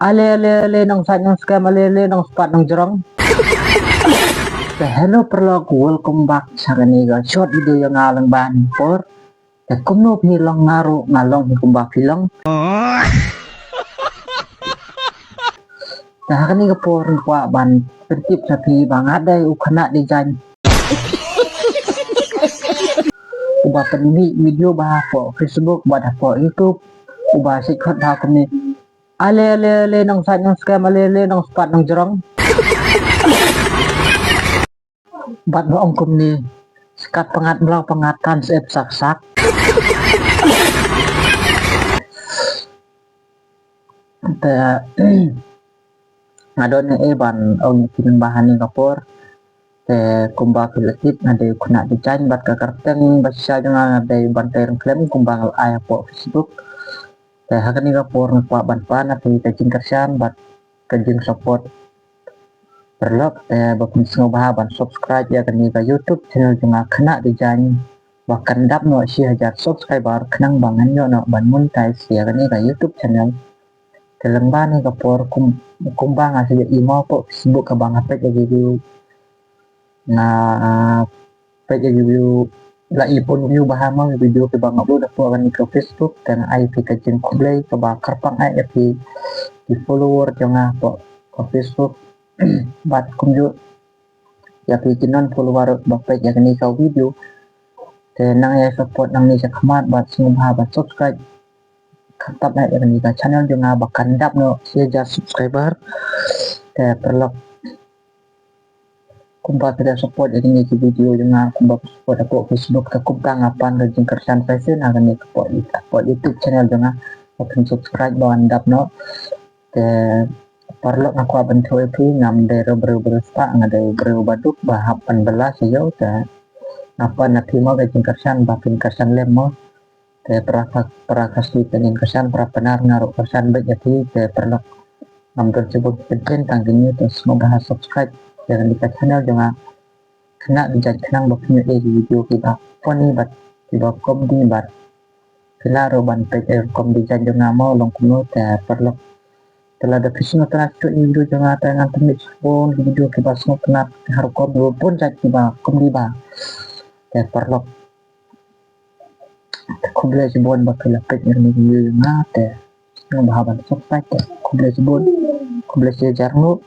Ale ng sanyang scam, ale ng spot ng jorong. Hello perlo, welcome back sa kaniga short video yang ngalang bahan for kumno hilang ngaro ngalong hikumba hilang. Nah kaniga por kwa ban pertip sa pi bang ada ukana design. Uba penini video bah po Facebook buat po YouTube uba sikot dah kini ale ng sanyang scam, ale ng spot ng jorong. Bat boong kumni sekat pengatan sep sak ngadon ban ông kinan bahan ni kapor te kumba pilakit ngade kuna design bat ka karteng basya jangan ngade ban tereng klem kumba aya po Facebook te hakan ni kapor ngpa ban pana te kajing kersan bat kajing support perlok te bakun sengobaha ban subscribe ya kan ni ka YouTube channel junga kena design bahkan dap no 1000 subscriber kenang bangan yo no ban monetize ya kan ni ka YouTube channel telemba ni kapor kumbang asli imo po Facebook ka bang apet review na page review la ipon view bahama video ke bang upload po kan ni ka Facebook dan IP ka jeng kublay ka bakar pang ai di follower junga po ka Facebook bat kunju ya pikinan follower bapak ya kini kau video tenang ya support nang ni sakmat bat sungguh bat subscribe kantap na ya kini ka channel juga bakan dap no siaja subscriber perlu kumpa tidak support ya kini video juga kumpa support aku Facebook ke kubang apan rejeng kersan fashion akan ni support YouTube channel juga akan subscribe bawan dap no perlu aku akan coba itu ngam dari beru spa ngadai beru baduk bahap 18 yo ta apa nanti mau gajing kersan bakin kersan lemo te prakasi pengen kersan pra benar ngaruh kersan baik jadi te perlu ngam tersebut penting tanggung terus membahas subscribe jangan di channel jangan kena dijad kenang bakin video kita poni bat tiba komdi bat kelaro ban page komdi jangan mau long kuno te perlu telah ada kisah telah video jangan tayangan temik pun video kibas kena harkom pun jadi kum diba ya perlu kublai sebon bakal lapet yang video ngate yang bahaban sampai kublai sebon kublai sejarno